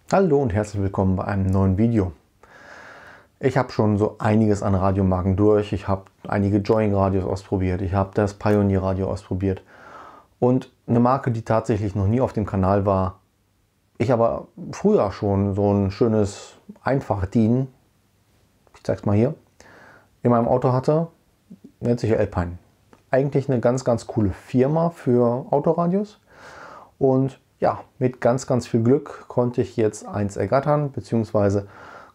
Hallo und herzlich willkommen bei einem neuen Video. Ich habe schon so einiges an Radiomarken durch. Ich habe einige Joying-Radios ausprobiert. Ich habe das Pioneer-Radio ausprobiert. Und eine Marke, die tatsächlich noch nie auf dem Kanal war, ich aber früher schon so ein schönes Einfach-DIN, ich zeige es mal hier, in meinem Auto hatte, nennt sich Alpine. Eigentlich eine ganz coole Firma für Autoradios. Und ja, mit ganz viel Glück konnte ich jetzt eins ergattern, beziehungsweise ein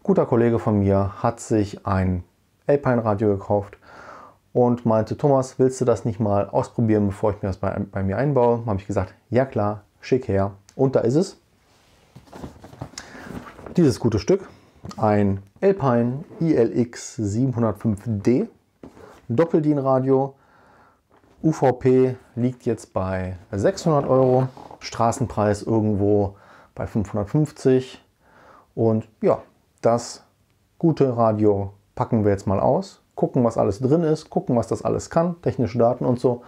guter Kollege von mir hat sich ein Alpine Radio gekauft und meinte, Thomas, willst du das nicht mal ausprobieren, bevor ich mir das bei mir einbaue? Habe ich gesagt, ja klar, schick her. Und da ist es. Dieses gute Stück, ein Alpine ILX 705D, Doppel-DIN-Radio. UVP liegt jetzt bei 600 Euro, Straßenpreis irgendwo bei 550. Und ja, das gute Radio packen wir jetzt mal aus, gucken, was alles drin ist, gucken, was das alles kann, technische Daten und so.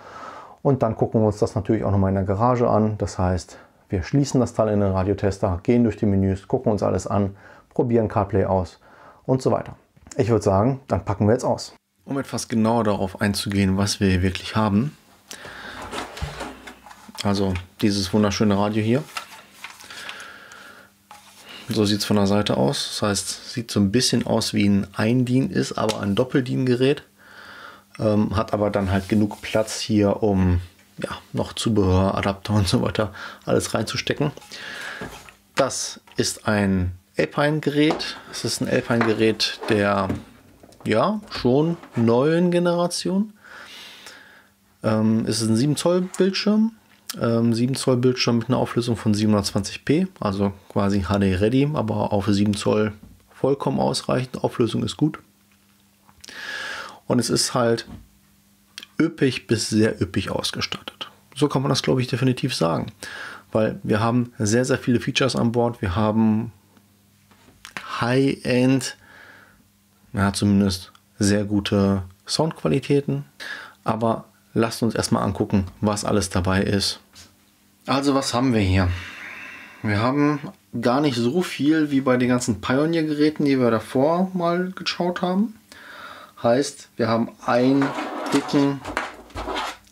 Und dann gucken wir uns das natürlich auch nochmal in der Garage an. Das heißt, wir schließen das Teil in den Radiotester, gehen durch die Menüs, gucken uns alles an, probieren CarPlay aus und so weiter. Ich würde sagen, dann packen wir jetzt aus. Um etwas genauer darauf einzugehen, was wir hier wirklich haben. Also dieses wunderschöne Radio hier. So sieht es von der Seite aus. Das heißt, sieht so ein bisschen aus wie ein Ein-DIN, ist aber ein Doppel-DIN-Gerät. Hat aber dann halt genug Platz hier, um ja, noch Zubehör, Adapter und so weiter alles reinzustecken. Das ist ein Alpine-Gerät. Es ist ein Alpine-Gerät der ja, schon neuen Generation. Es ist ein 7 Zoll Bildschirm. 7 Zoll Bildschirm mit einer Auflösung von 720p, also quasi HD Ready, aber auch für 7 Zoll vollkommen ausreichend. Auflösung ist gut. Und es ist halt üppig bis sehr üppig ausgestattet. So kann man das, glaube ich, definitiv sagen. Weil wir haben sehr viele Features an Bord. Wir haben High-End, ja, zumindest sehr gute Soundqualitäten. Aber lasst uns erstmal angucken, was alles dabei ist. Also was haben wir hier? Wir haben gar nicht so viel wie bei den ganzen Pioneer-Geräten, die wir davor mal geschaut haben. Heißt, wir haben einen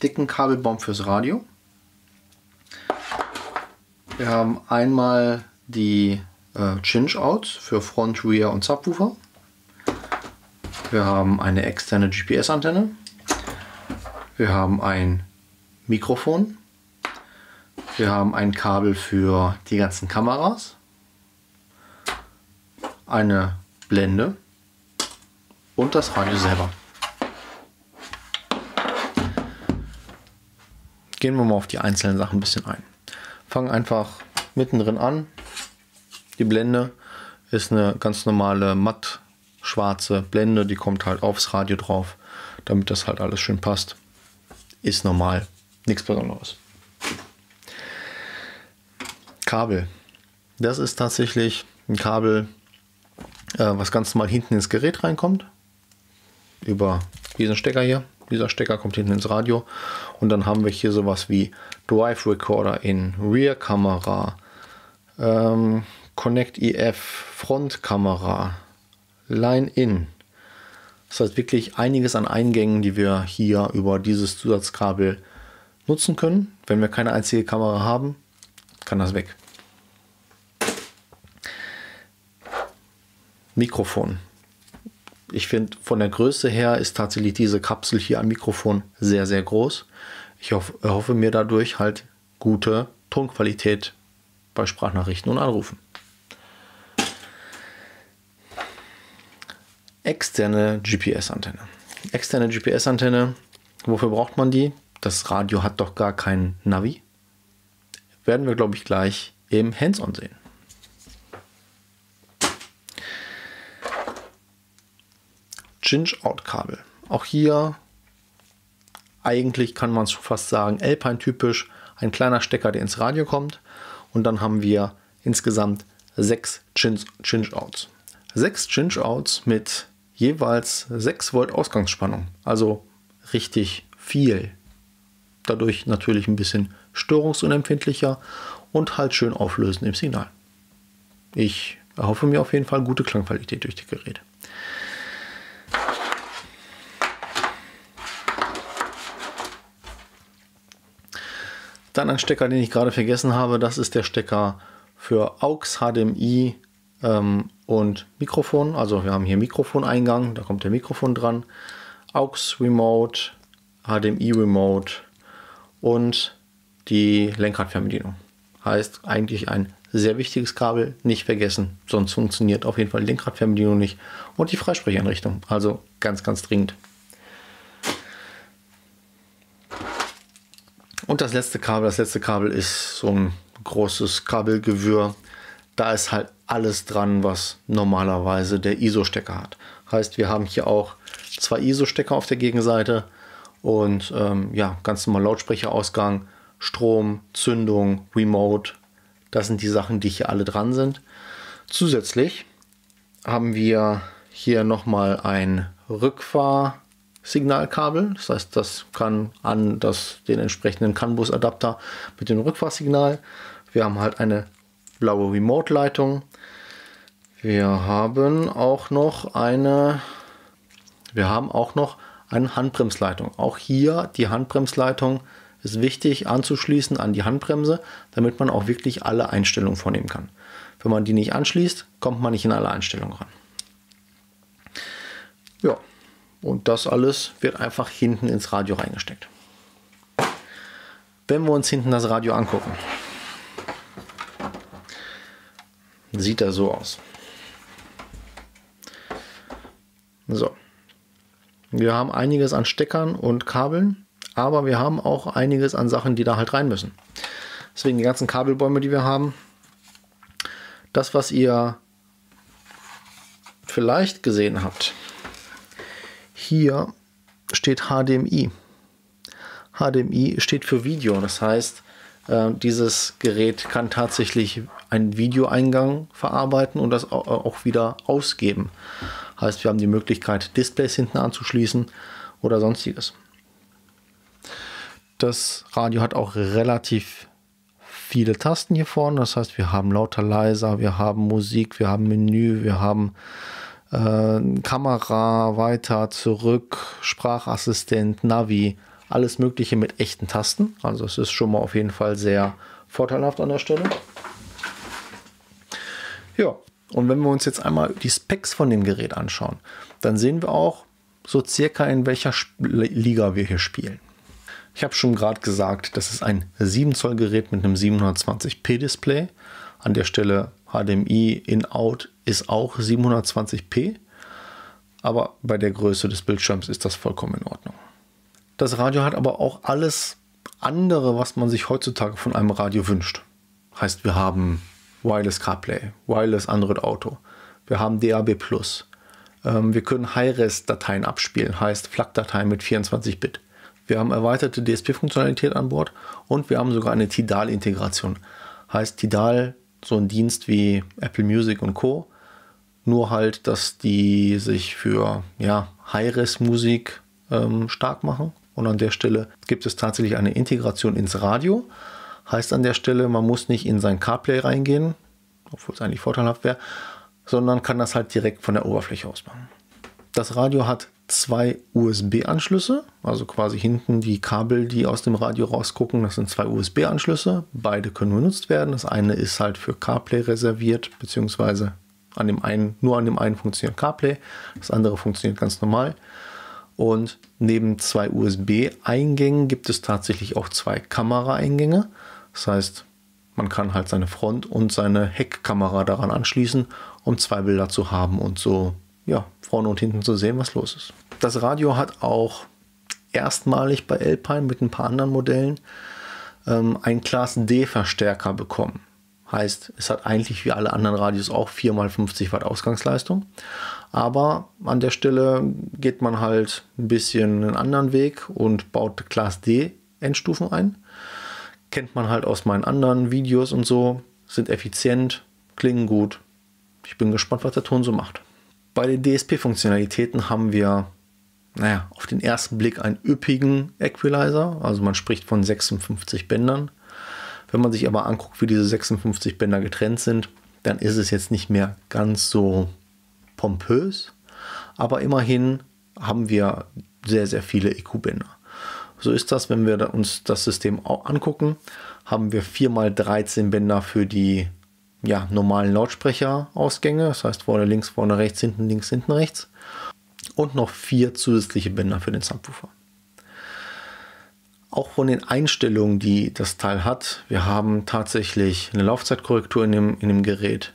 dicken Kabelbaum fürs Radio. Wir haben einmal die Change-Outs für Front, Rear und Subwoofer. Wir haben eine externe GPS-Antenne. Wir haben ein Mikrofon. Wir haben ein Kabel für die ganzen Kameras. Eine Blende. Und das Radio selber. Gehen wir mal auf die einzelnen Sachen ein bisschen ein. Fangen einfach mittendrin an. Die Blende ist eine ganz normale matt schwarze Blende, die kommt halt aufs Radio drauf, damit das halt alles schön passt. Ist normal, nichts Besonderes. Kabel. Das ist tatsächlich ein Kabel, was ganz normal hinten ins Gerät reinkommt. Über diesen Stecker hier. Dieser Stecker kommt hinten ins Radio. Und dann haben wir hier sowas wie Drive Recorder in, Rear Kamera, Connect EF, Frontkamera, Line-In. Das heißt wirklich einiges an Eingängen, die wir hier über dieses Zusatzkabel nutzen können. Wenn wir keine einzige Kamera haben, kann das weg. Mikrofon. Ich finde, von der Größe her ist tatsächlich diese Kapsel hier am Mikrofon sehr groß. Ich hoffe mir dadurch halt gute Tonqualität bei Sprachnachrichten und Anrufen. Externe GPS-Antenne. Externe GPS-Antenne, wofür braucht man die? Das Radio hat doch gar kein Navi. Werden wir, glaube ich, gleich im Hands-on sehen. Change-Out-Kabel. Auch hier, eigentlich kann man es fast sagen, Alpine-typisch, ein kleiner Stecker, der ins Radio kommt. Und dann haben wir insgesamt 6 Change-Outs. 6 Change-Outs mit jeweils 6 Volt Ausgangsspannung. Also richtig viel. Dadurch natürlich ein bisschen störungsunempfindlicher und halt schön auflösend im Signal. ich erhoffe mir auf jeden Fall gute Klangqualität durch die Geräte. Dann ein Stecker, den ich gerade vergessen habe, das ist der Stecker für AUX, HDMI und Mikrofon. Also wir haben hier Mikrofoneingang, da kommt der Mikrofon dran, AUX Remote, HDMI Remote und die Lenkradfernbedienung. Heißt eigentlich ein sehr wichtiges Kabel, nicht vergessen, sonst funktioniert auf jeden Fall die Lenkradfernbedienung nicht und die Freisprecheinrichtung. Also ganz, ganz dringend. Und das letzte Kabel ist so ein großes Kabelgewirr. Da ist halt alles dran, was normalerweise der ISO-Stecker hat. Heißt, wir haben hier auch zwei ISO-Stecker auf der Gegenseite und ja, ganz normal Lautsprecherausgang, Strom, Zündung, Remote. Das sind die Sachen, die hier alle dran sind. Zusätzlich haben wir hier nochmal ein Rückfahrsignalkabel. Das heißt, das kann an den entsprechenden CAN-Bus-Adapter mit dem Rückfahrsignal. Wir haben halt eine blaue Remote-Leitung. Wir haben auch noch eine Handbremsleitung. Auch hier die Handbremsleitung ist wichtig anzuschließen an die Handbremse, damit man auch wirklich alle Einstellungen vornehmen kann. Wenn man die nicht anschließt, kommt man nicht in alle Einstellungen ran. Ja, und das alles wird einfach hinten ins Radio reingesteckt. Wenn wir uns hinten das Radio angucken, sieht er so aus. So. Wir haben einiges an Steckern und Kabeln, aber wir haben auch einiges an Sachen, die da halt rein müssen. Deswegen die ganzen Kabelbäume, die wir haben. Das, was ihr vielleicht gesehen habt, hier steht HDMI. HDMI steht für Video. Das heißt, dieses Gerät kann tatsächlich einen Videoeingang verarbeiten und das auch wieder ausgeben. Heißt, wir haben die Möglichkeit, Displays hinten anzuschließen oder sonstiges. Das Radio hat auch relativ viele Tasten hier vorne. Das heißt, wir haben lauter, leiser, wir haben Musik, wir haben Menü, wir haben Kamera, weiter, zurück, Sprachassistent, Navi, alles Mögliche mit echten Tasten. Also es ist schon mal auf jeden Fall sehr vorteilhaft an der Stelle. Ja, und wenn wir uns jetzt einmal die Specs von dem Gerät anschauen, dann sehen wir auch so circa in welcher Liga wir hier spielen. Ich habe schon gerade gesagt, das ist ein 7 Zoll Gerät mit einem 720p Display. An der Stelle HDMI In-Out ist auch 720p, aber bei der Größe des Bildschirms ist das vollkommen in Ordnung. Das Radio hat aber auch alles andere, was man sich heutzutage von einem Radio wünscht. Heißt, wir haben Wireless CarPlay, Wireless Android Auto, wir haben DAB+, wir können Hi-Res-Dateien abspielen, heißt FLAC-Dateien mit 24-Bit. Wir haben erweiterte DSP-Funktionalität an Bord und wir haben sogar eine Tidal-Integration. Heißt Tidal, so ein Dienst wie Apple Music und Co. Nur halt, dass die sich für Hi-Res-Musik stark machen. Und an der Stelle gibt es tatsächlich eine Integration ins Radio. Heißt an der Stelle, man muss nicht in sein CarPlay reingehen, obwohl es eigentlich vorteilhaft wäre, sondern kann das halt direkt von der Oberfläche aus machen. Das Radio hat 2 USB-Anschlüsse, also quasi hinten die Kabel, die aus dem Radio rausgucken, das sind 2 USB-Anschlüsse. Beide können benutzt werden. Das eine ist halt für CarPlay reserviert, beziehungsweise nur an dem einen funktioniert CarPlay, das andere funktioniert ganz normal. Und neben 2 USB-Eingängen gibt es tatsächlich auch 2 Kameraeingänge. Das heißt, man kann halt seine Front- und seine Heckkamera daran anschließen, um 2 Bilder zu haben und so vorne und hinten zu sehen, was los ist. Das Radio hat auch erstmalig bei Alpine mit ein paar anderen Modellen einen Class D Verstärker bekommen. Heißt, es hat eigentlich wie alle anderen Radios auch 4x50 Watt Ausgangsleistung. Aber an der Stelle geht man halt ein bisschen einen anderen Weg und baut Class D Endstufen ein. Kennt man halt aus meinen anderen Videos und so. Sind effizient, klingen gut. Ich bin gespannt, was der Ton so macht. Bei den DSP-Funktionalitäten haben wir, auf den ersten Blick einen üppigen Equalizer. Also man spricht von 56 Bändern. Wenn man sich aber anguckt, wie diese 56 Bänder getrennt sind, dann ist es jetzt nicht mehr ganz so pompös, aber immerhin haben wir sehr, sehr viele EQ-Bänder. So ist das, wenn wir uns das System auch angucken, haben wir 4x13 Bänder für die normalen Lautsprecherausgänge, das heißt vorne links, vorne rechts, hinten links, hinten rechts, und noch 4 zusätzliche Bänder für den Subwoofer. Auch von den Einstellungen, die das Teil hat, wir haben tatsächlich eine Laufzeitkorrektur in dem Gerät.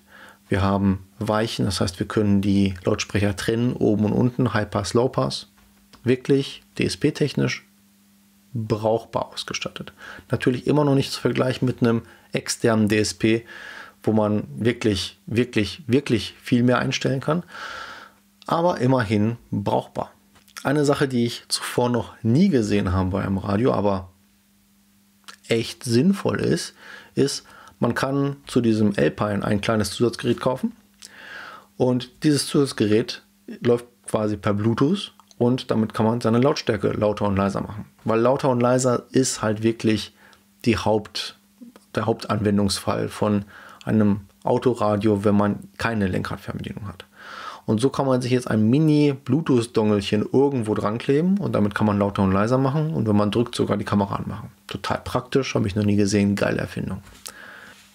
Wir haben Weichen, das heißt, wir können die Lautsprecher trennen, oben und unten, High Pass, Low Pass. Wirklich DSP-technisch brauchbar ausgestattet. Natürlich immer noch nicht zu vergleichen mit einem externen DSP, wo man wirklich, wirklich, wirklich viel mehr einstellen kann. Aber immerhin brauchbar. Eine Sache, die ich zuvor noch nie gesehen habe bei einem Radio, aber echt sinnvoll ist, man kann zu diesem Alpine ein kleines Zusatzgerät kaufen und dieses Zusatzgerät läuft quasi per Bluetooth und damit kann man seine Lautstärke lauter und leiser machen. Weil lauter und leiser ist halt wirklich der Hauptanwendungsfall von einem Autoradio, wenn man keine Lenkradfernbedienung hat. Und so kann man sich jetzt ein Mini-Bluetooth-Dongelchen irgendwo dran kleben und damit kann man lauter und leiser machen und wenn man drückt, sogar die Kamera anmachen. Total praktisch, habe ich noch nie gesehen, geile Erfindung.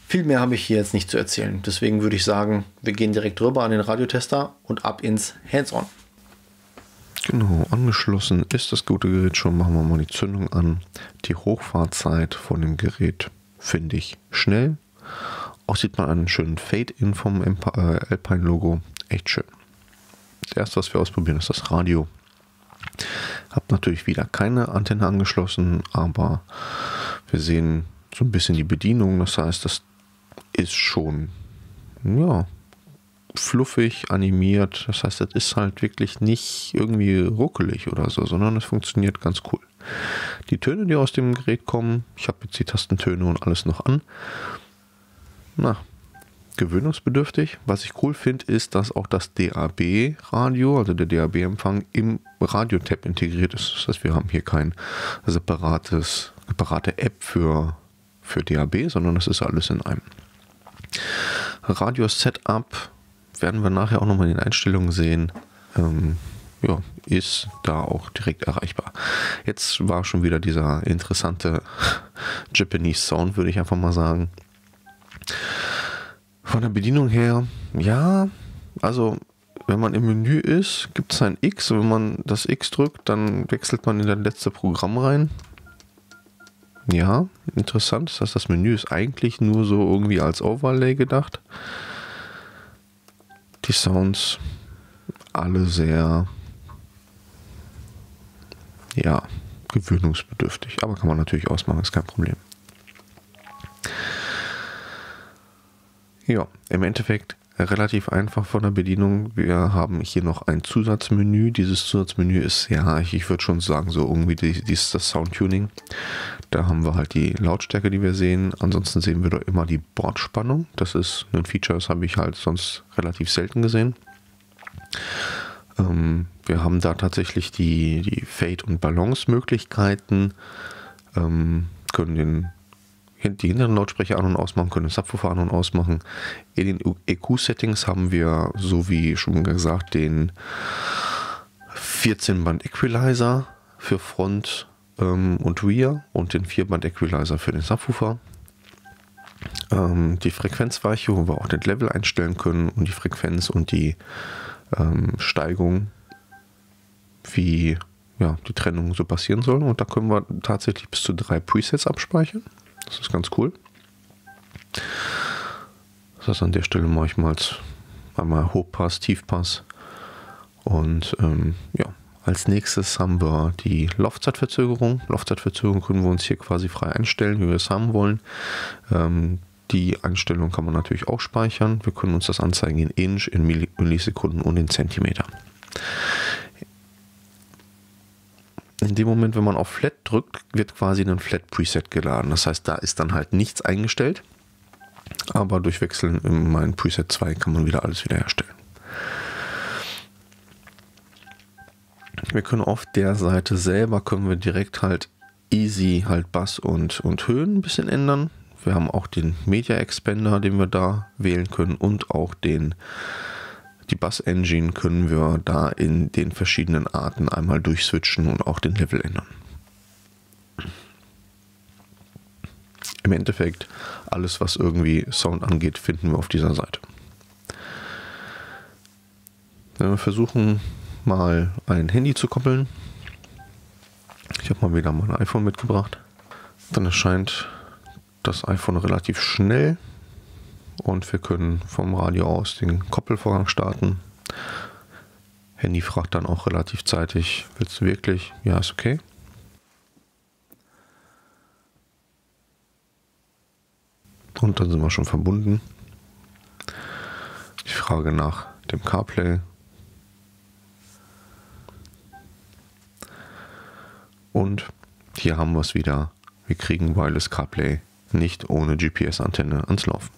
Viel mehr habe ich hier jetzt nicht zu erzählen, deswegen würde ich sagen, wir gehen direkt rüber an den Radiotester und ab ins Hands-on. Genau, angeschlossen ist das gute Gerät schon. Machen wir mal die Zündung an. Die Hochfahrzeit von dem Gerät finde ich schnell. Auch sieht man einen schönen Fade-In vom Alpine-Logo. Echt schön. Das erste, was wir ausprobieren, ist das Radio. Habe natürlich wieder keine Antenne angeschlossen, aber wir sehen so ein bisschen die Bedienung. Das heißt, das ist schon fluffig animiert. Das heißt, das ist halt wirklich nicht irgendwie ruckelig oder so, sondern es funktioniert ganz cool. Die Töne, die aus dem Gerät kommen, ich habe jetzt die Tastentöne und alles noch an. Gewöhnungsbedürftig. Was ich cool finde, ist, dass auch das DAB-Radio, also der DAB-Empfang, im Radio-Tab integriert ist. Das heißt, wir haben hier keine separate App für DAB, sondern das ist alles in einem. Radio-Setup werden wir nachher auch nochmal in den Einstellungen sehen. Ist da auch direkt erreichbar. Jetzt war schon wieder dieser interessante Japanese Sound, würde ich einfach mal sagen. Von der Bedienung her, also wenn man im Menü ist, gibt es ein X und wenn man das X drückt, dann wechselt man in das letzte Programm rein. Ja, interessant. Das heißt, das Menü ist eigentlich nur so irgendwie als Overlay gedacht. Die Sounds alle sehr gewöhnungsbedürftig, aber kann man natürlich ausmachen, ist kein Problem. Ja, im Endeffekt relativ einfach von der Bedienung. Wir haben hier noch ein Zusatzmenü. Dieses Zusatzmenü ist, ich würde schon sagen, so irgendwie das Soundtuning. Da haben wir halt die Lautstärke, die wir sehen. Ansonsten sehen wir doch immer die Bordspannung. Das ist ein Feature, das habe ich halt sonst relativ selten gesehen. Wir haben da tatsächlich die Fade- und Balance-Möglichkeiten. Können die hinteren Lautsprecher an- und ausmachen, können den Subwoofer an- und ausmachen. In den EQ-Settings haben wir, so wie schon gesagt, den 14-Band-Equalizer für Front und Rear und den 4-Band-Equalizer für den Subwoofer. Die Frequenzweiche, wo wir auch das Level einstellen können und die Frequenz und die Steigung, wie die Trennung so passieren soll. Und da können wir tatsächlich bis zu 3 Presets abspeichern. Das ist ganz cool. Das heißt, an der Stelle mache ich mal einmal Hochpass, Tiefpass. Und als nächstes haben wir die Laufzeitverzögerung. Laufzeitverzögerung können wir uns hier quasi frei einstellen, wie wir es haben wollen. Die Einstellung kann man natürlich auch speichern. Wir können uns das anzeigen in Inch, in Millisekunden und in Zentimeter. In dem Moment, wenn man auf Flat drückt, wird quasi ein Flat Preset geladen. Das heißt, da ist dann halt nichts eingestellt. Aber durch Wechseln in meinen Preset 2 kann man wieder alles wiederherstellen. Wir können auf der Seite selber direkt halt easy halt Bass und Höhen ein bisschen ändern. Wir haben auch den Media Expander, den wir da wählen können, und auch die Bus Engine können wir da in den verschiedenen Arten einmal durchswitchen und auch den Level ändern. Im Endeffekt alles, was irgendwie Sound angeht, finden wir auf dieser Seite. Wenn wir versuchen, mal ein Handy zu koppeln. Ich habe mal wieder mein iPhone mitgebracht. Dann erscheint das iPhone relativ schnell und wir können vom Radio aus den Koppelvorgang starten. Handy fragt dann auch relativ zeitig, willst du wirklich? Ja, ist okay. Und dann sind wir schon verbunden. Die Frage nach dem CarPlay. Und hier haben wir es wieder. Wir kriegen Wireless CarPlay nicht ohne GPS-Antenne ans Laufen.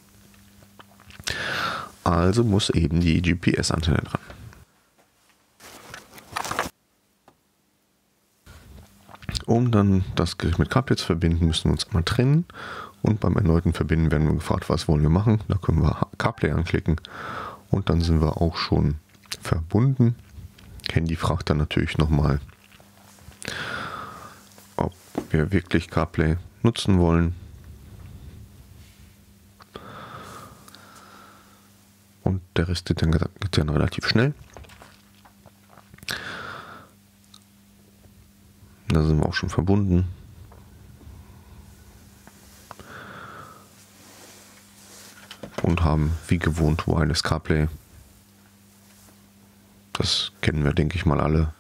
Also muss eben die GPS-Antenne dran. Um dann das Gerät mit CarPlay zu verbinden, müssen wir uns einmal trennen. Und beim erneuten Verbinden werden wir gefragt, was wollen wir machen. Da können wir CarPlay anklicken und dann sind wir auch schon verbunden. Handy fragt dann natürlich nochmal, ob wir wirklich CarPlay nutzen wollen. Und der Rest geht dann relativ schnell. Da sind wir auch schon verbunden. Und haben wie gewohnt Wireless CarPlay. Das kennen wir, denke ich mal, alle.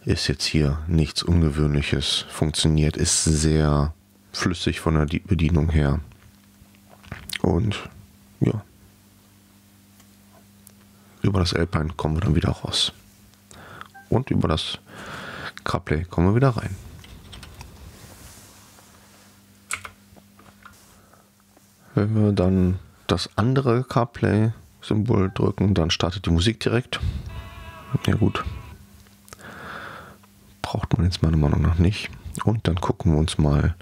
Ist jetzt hier nichts Ungewöhnliches. Funktioniert, ist sehr flüssig von der Bedienung her. Und ja, über das Alpine kommen wir dann wieder raus. Und über das CarPlay kommen wir wieder rein. Wenn wir dann das andere CarPlay-Symbol drücken, dann startet die Musik direkt. Ja gut. Braucht man jetzt meiner Meinung nach nicht. Und dann gucken wir uns mal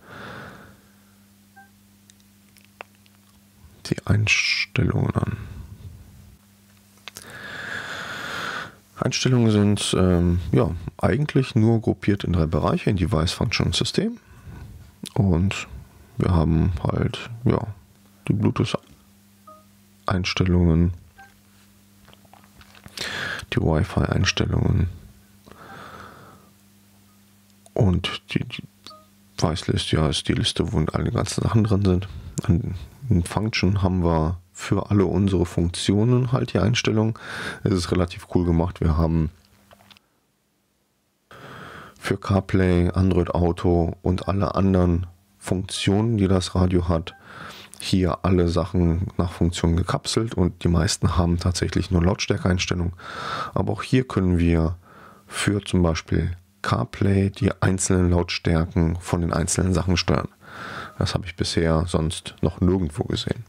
die Einstellungen an. Einstellungen sind ja eigentlich nur gruppiert in 3 Bereiche, in Device, Function und System. Und wir haben halt ja die Bluetooth-Einstellungen, die Wi-Fi-Einstellungen und die Device-List, ja, ist die Liste, wo alle ganzen Sachen drin sind. In Function haben wir für alle unsere Funktionen halt die Einstellung. Es ist relativ cool gemacht. Wir haben für CarPlay, Android Auto und alle anderen Funktionen, die das Radio hat, hier alle Sachen nach Funktionen gekapselt und die meisten haben tatsächlich nur Lautstärkeeinstellungen. Aber auch hier können wir für zum Beispiel CarPlay die einzelnen Lautstärken von den einzelnen Sachen steuern. Das habe ich bisher sonst noch nirgendwo gesehen.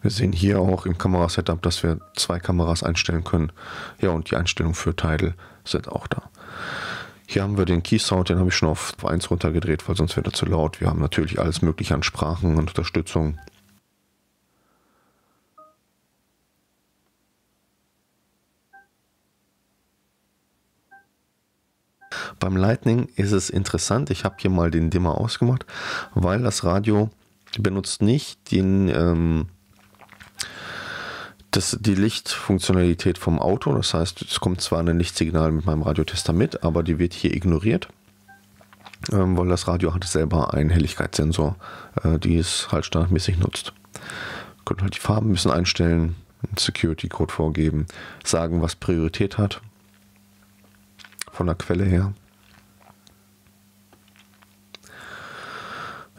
Wir sehen hier auch im Kamerasetup, dass wir 2 Kameras einstellen können. Ja, und die Einstellungen für Tidal sind auch da. Hier haben wir den Key Sound, den habe ich schon auf 1 runtergedreht, weil sonst wäre er zu laut. Wir haben natürlich alles mögliche an Sprachen und Unterstützung. Beim Lightning ist es interessant, ich habe hier mal den Dimmer ausgemacht, weil das Radio benutzt nicht die Lichtfunktionalität vom Auto. Das heißt, es kommt zwar ein Lichtsignal mit meinem Radiotester mit, aber die wird hier ignoriert, weil das Radio hat selber einen Helligkeitssensor, die es halt standardmäßig nutzt. Ihr könnt halt die Farben ein bisschen einstellen, einen Security-Code vorgeben, sagen, was Priorität hat von der Quelle her.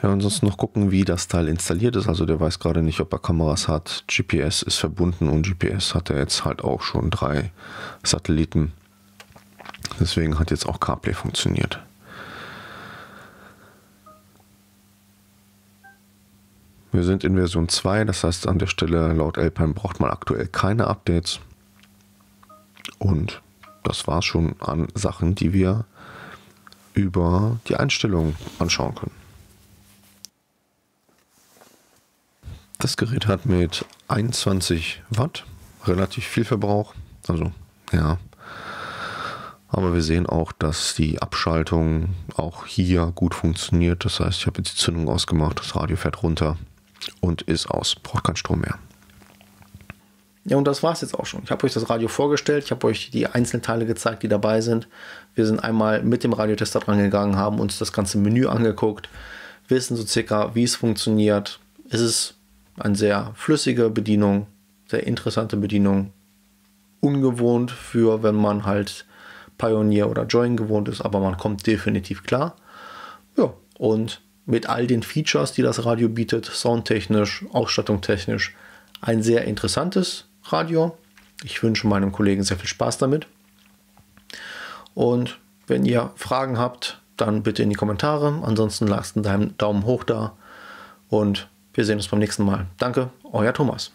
Ja, ansonsten noch gucken, wie das Teil installiert ist. Also der weiß gerade nicht, ob er Kameras hat. GPS ist verbunden und GPS hat er jetzt halt auch schon 3 Satelliten. Deswegen hat jetzt auch CarPlay funktioniert. Wir sind in Version 2, das heißt an der Stelle laut Alpine braucht man aktuell keine Updates. Und das war schon an Sachen, die wir über die Einstellungen anschauen können. Das Gerät hat mit 21 Watt relativ viel Verbrauch, also ja. Aber wir sehen auch, dass die Abschaltung auch hier gut funktioniert. Das heißt, ich habe jetzt die Zündung ausgemacht, das Radio fährt runter und ist aus, braucht keinen Strom mehr. Ja, und das war es jetzt auch schon. Ich habe euch das Radio vorgestellt, ich habe euch die Einzelteile gezeigt, die dabei sind. Wir sind einmal mit dem Radiotester dran gegangen, haben uns das ganze Menü angeguckt, wissen so circa, wie es funktioniert. Es ist eine sehr flüssige Bedienung, sehr interessante Bedienung. Ungewohnt für, wenn man halt Pioneer oder Join gewohnt ist, aber man kommt definitiv klar. Ja, und mit all den Features, die das Radio bietet, soundtechnisch, ausstattungstechnisch, ein sehr interessantes Radio. Ich wünsche meinem Kollegen sehr viel Spaß damit. Und wenn ihr Fragen habt, dann bitte in die Kommentare. Ansonsten lasst einen Daumen hoch da und wir sehen uns beim nächsten Mal. Danke, euer Thomas.